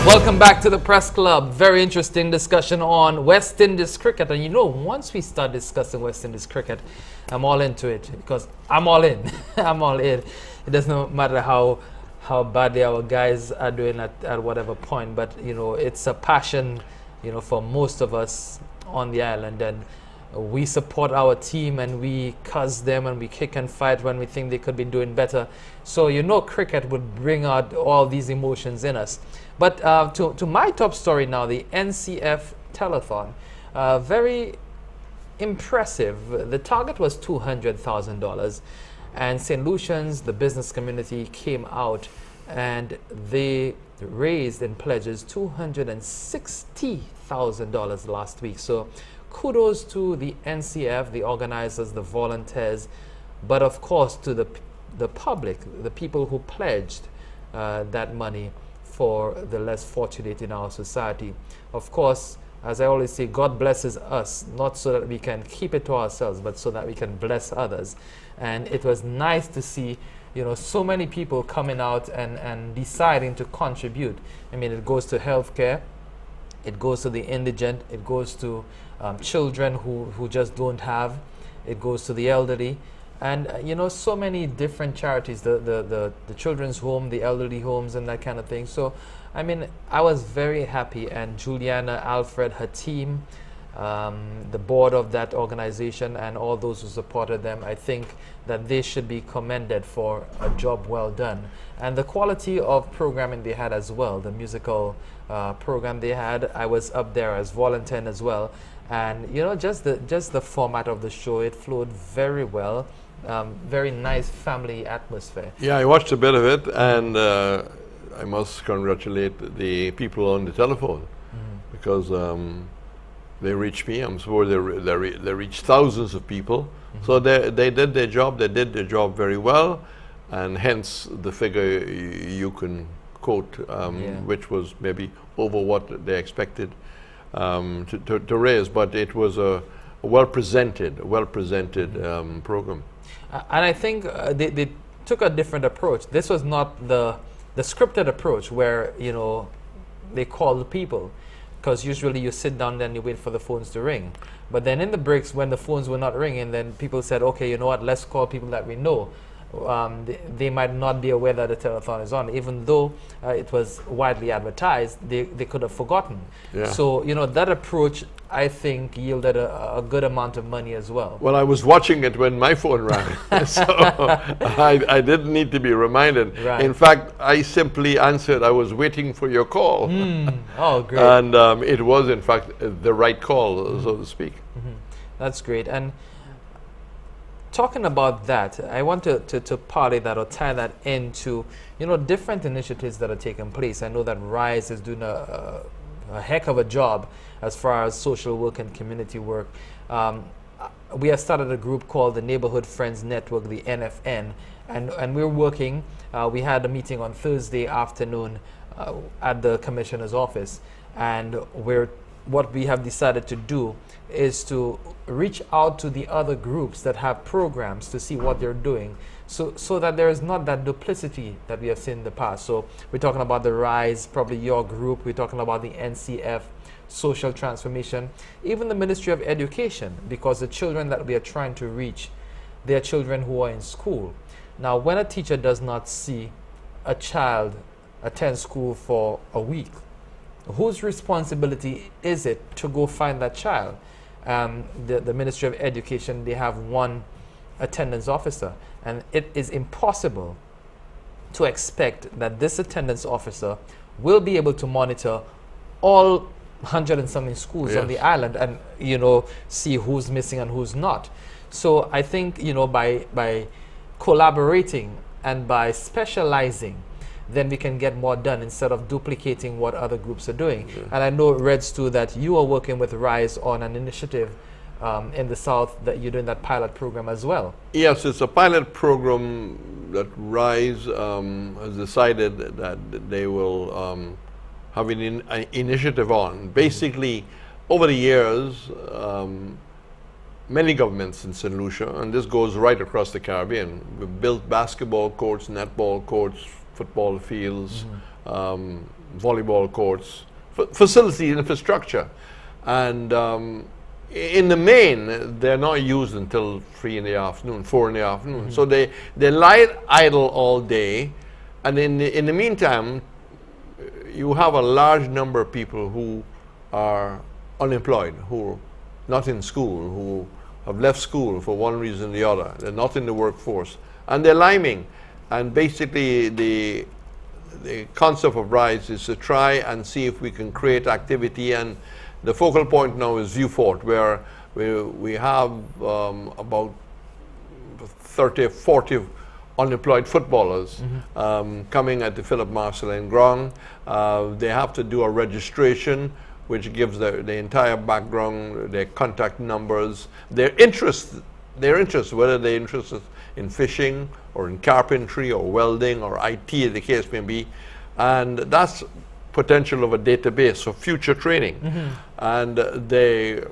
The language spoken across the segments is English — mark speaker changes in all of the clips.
Speaker 1: Welcome back to the Press Club. Very interesting discussion on West Indies cricket. And you know, once we start discussing West Indies cricket, I'm all into it because I'm all in. I'm all in. It doesn't matter how badly our guys are doing at whatever point, but you know, it's a passion, you know, for most of us on the island, and we support our team and we cuss them and we kick and fight when we think they could be doing better. So you know, cricket would bring out all these emotions in us. But to my top story now, the NCF telethon, very impressive. The target was $200,000, and St. Lucians, the business community, came out and they raised in pledges $260,000 last week. So kudos to the NCF, the organizers, the volunteers, but of course to the public, the people who pledged that money for the less fortunate in our society. Of course, as I always say, God blesses us, not so that we can keep it to ourselves, but so that we can bless others. And it was nice to see, you know, so many people coming out and deciding to contribute. I mean, it goes to healthcare, it goes to the indigent, it goes to children who just don't have, it goes to the elderly, and you know, so many different charities, the children's home, the elderly homes, and that kind of thing. So I mean, I was very happy, and Juliana, Alfred, her team, the board of that organization, and all those who supported them, I think that they should be commended for a job well done. And the quality of programming they had as well, the musical program they had, I was up there as volunteer as well. And you know, just the format of the show, it flowed very well. Very nice family atmosphere.
Speaker 2: Yeah, I watched a bit of it, and I must congratulate the people on the telephone, because they reached me. I'm sure they reached thousands of people. So they did their job. They did their job very well, and hence the figure you can quote, which was maybe over what they expected to raise. But it was a well presented program.
Speaker 1: And I think they took a different approach. This was not the scripted approach where, you know, they call the people, because usually you sit down and you wait for the phones to ring. But then in the breaks, when the phones were not ringing, then people said, okay, you know what, let's call people that we know. They might not be aware that the telethon is on, even though it was widely advertised. They could have forgotten. Yeah. So you know, that approach, I think, yielded a good amount of money as well.
Speaker 2: Well, I was watching it when my phone rang, so I didn't need to be reminded.
Speaker 1: Right.
Speaker 2: In fact, I simply answered. I was waiting for your call.
Speaker 1: Oh, great!
Speaker 2: And it was, in fact, the right call, so to speak.
Speaker 1: That's great. And talking about that, I want to parlay that or tie that into, you know, different initiatives that are taking place. I know that RISE is doing a heck of a job as far as social work and community work. We have started a group called the Neighborhood Friends Network, the NFN, and we're working. We had a meeting on Thursday afternoon at the Commissioner's office, and what we have decided to do is to reach out to the other groups that have programs to see what they're doing, so that there is not that duplicity that we have seen in the past. So we're talking about the RISE, probably your group, we're talking about the NCF, social transformation, even the Ministry of Education, because the children that we are trying to reach, they are children who are in school. Now, when a teacher does not see a child attend school for a week, whose responsibility is it to go find that child? The Ministry of Education, they have one attendance officer, and it is impossible to expect that this attendance officer will be able to monitor all 100 and something schools on the island and, you know, see who's missing and who's not. So I think, you know, by collaborating and by specializing, then we can get more done instead of duplicating what other groups are doing. And I know, Reds, too, that you are working with RISE on an initiative in the South, that you're doing that pilot program as well.
Speaker 2: Yes, it's a pilot program that RISE has decided that they will have an initiative on. Basically, over the years, many governments in St. Lucia, and this goes right across the Caribbean, we've built basketball courts, netball courts, football fields, volleyball courts, facility infrastructure. And in the main, they're not used until 3 in the afternoon, 4 in the afternoon. So they lie idle all day. And in the meantime, you have a large number of people who are unemployed, who are not in school, who have left school for one reason or the other. They're not in the workforce. And they're liming. And basically, the concept of RISE is to try and see if we can create activity. And the focal point now is View Fort, where we have about 30, 40 unemployed footballers coming at the Philip Marcelin ground. They have to do a registration, which gives the entire background, their contact numbers, their interest, whether they're interested in fishing or in carpentry or welding or IT, the case may be. And that's potential of a database for future training. And they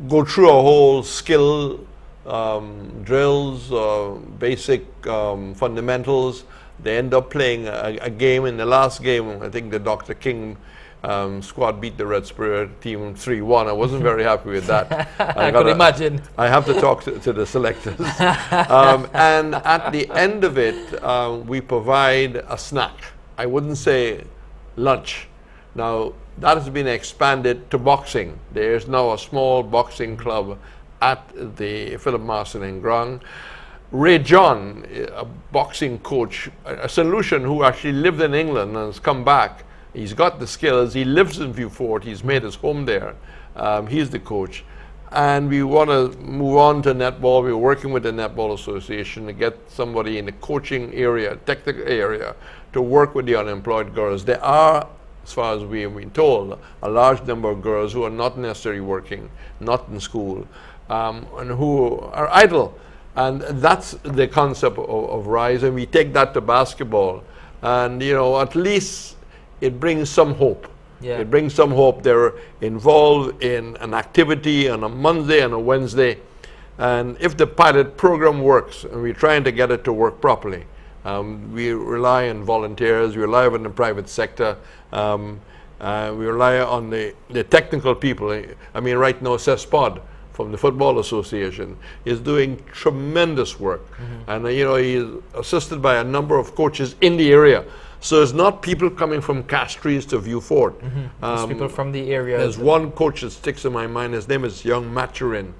Speaker 2: go through a whole skill drills, basic fundamentals. They end up playing a game. In the last game, I think the Dr. King squad beat the Red Spirit team 3-1. I wasn't very happy with that.
Speaker 1: I could imagine.
Speaker 2: I have to talk to the selectors. And at the end of it, we provide a snack. I wouldn't say lunch. Now, that has been expanded to boxing. There's now a small boxing club at the Philip Marcelin ground. Ray John, a boxing coach, a solution who actually lived in England and has come back. He's got the skills. He lives in View Fort. He's made his home there. He's the coach. And we want to move on to netball. We're working with the Netball Association to get somebody in the coaching area, technical area, to work with the unemployed girls. There are, as far as we have been told, a large number of girls who are not necessarily working, not in school, and who are idle. And that's the concept of RISE. And we take that to basketball. And, you know, at least it brings some hope.
Speaker 1: Yeah.
Speaker 2: It brings some hope. They're involved in an activity on a Monday and a Wednesday. And if the pilot program works, and we're trying to get it to work properly, we rely on volunteers, we rely on the private sector, we rely on the technical people. I mean, right now, Spod from the Football Association is doing tremendous work. And, you know, he's assisted by a number of coaches in the area. So it's not people coming from Castries to View Fort.
Speaker 1: It's people from the area.
Speaker 2: There's one coach that sticks in my mind. His name is Young Maturin.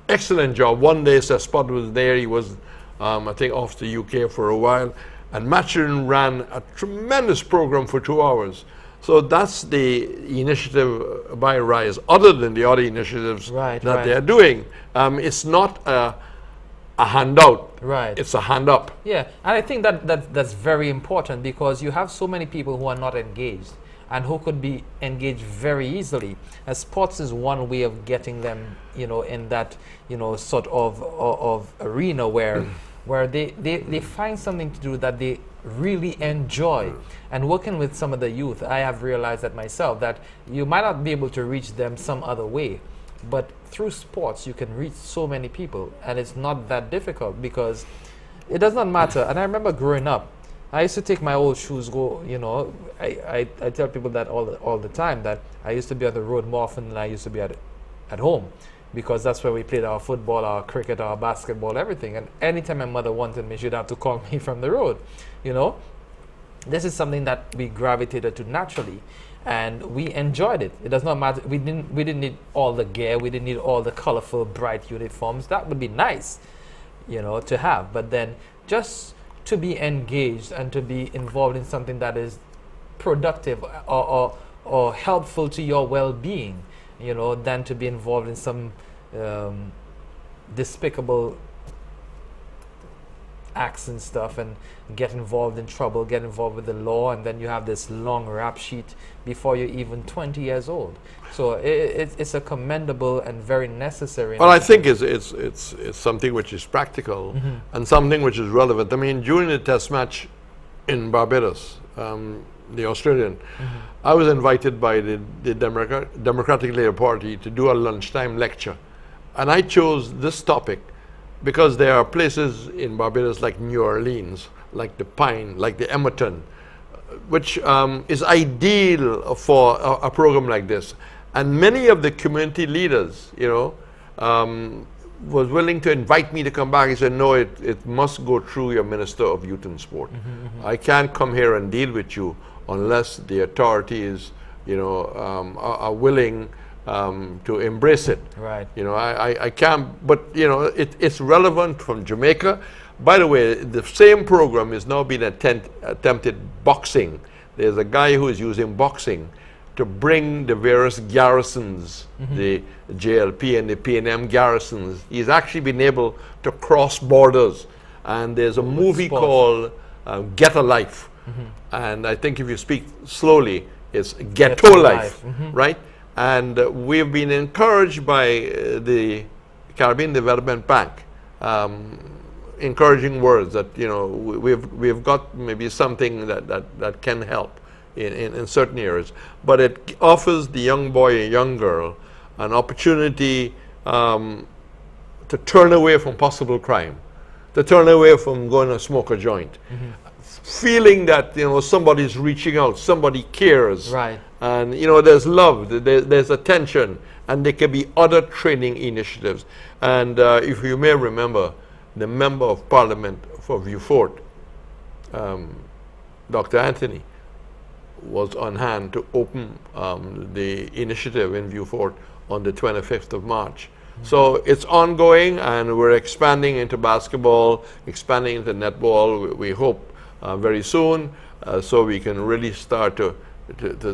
Speaker 2: Excellent job. One day Spud was there. He was, I think, off to UK for a while. And Maturin ran a tremendous program for 2 hours. So that's the initiative by RISE, other than the other initiatives that they're doing. It's not a handout.
Speaker 1: Right.
Speaker 2: It's a hand up.
Speaker 1: Yeah, and I think that's very important, because you have so many people who are not engaged and who could be engaged very easily. As sports is one way of getting them, you know, in that, you know, sort of arena where they find something to do that they really enjoy. And working with some of the youth, I have realized that myself, that you might not be able to reach them some other way, but through sports you can reach so many people, and it's not that difficult, because it does not matter. And I remember growing up, I used to take my old shoes, go, you know, I tell people that all the time, that I used to be on the road more often than I used to be at home, because that's where we played our football, our cricket, our basketball, everything. And anytime my mother wanted me, she'd have to call me from the road, you know. This is something that we gravitated to naturally, and we enjoyed it. It does not matter. We didn't need all the gear. We didn't need all the colorful, bright uniforms. That would be nice, you know, to have. But then just to be engaged and to be involved in something that is productive or helpful to your well-being, you know, than to be involved in some despicable acts and stuff, and get involved in trouble, get involved with the law, and then you have this long rap sheet before you're even 20 years old. So it's a commendable and very necessary.
Speaker 2: Well, I think it's something which is practical and something which is relevant. I mean, during the test match in Barbados, the Australian, I was invited by the Democratic Labour Party to do a lunchtime lecture, and I chose this topic because there are places in Barbados like New Orleans, like the Pine, like the Emerton, which is ideal for a program like this. And many of the community leaders, you know, was willing to invite me to come back. He said, no, it must go through your Minister of Youth and Sport. I can't come here and deal with you unless the authorities, you know, are willing to embrace it.
Speaker 1: Right.
Speaker 2: You know, I can't, but, you know, it's relevant from Jamaica. By the way, the same program is now being attempted boxing. There's a guy who is using boxing to bring the various garrisons, the JLP and the PNM garrisons. He's actually been able to cross borders. And there's a movie called Get a Life. And I think if you speak slowly, it's Ghetto Life, right? And we've been encouraged by the Caribbean Development Bank, encouraging words that, you know, we've got maybe something that can help in certain areas. But it offers the young boy and young girl an opportunity to turn away from possible crime, to turn away from going to smoke a joint, feeling that, you know, somebody's reaching out, somebody cares,
Speaker 1: right?
Speaker 2: And, you know, there's love, there's attention, and there can be other training initiatives. And if you may remember, the Member of Parliament for Vieux Fort, Dr. Anthony, was on hand to open the initiative in Vieux Fort on the 25th of March. So it's ongoing, and we're expanding into basketball, expanding into netball, we hope very soon, so we can really start to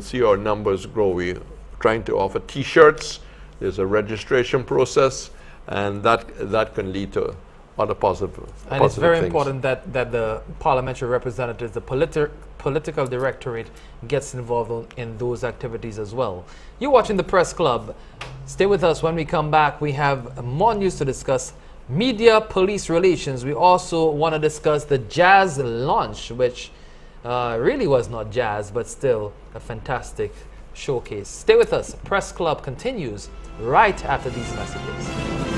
Speaker 2: see our numbers grow. We're trying to offer T-shirts. There's a registration process, and that can lead to other positive
Speaker 1: And it's very
Speaker 2: things.
Speaker 1: important that the parliamentary representatives, the political directorate, gets involved in those activities as well. You're watching the Press Club. Stay with us. When we come back, we have more news to discuss. Media police relations. We also want to discuss the jazz launch, which really was not jazz, but still a fantastic showcase. Stay with us. Press Club continues right after these messages.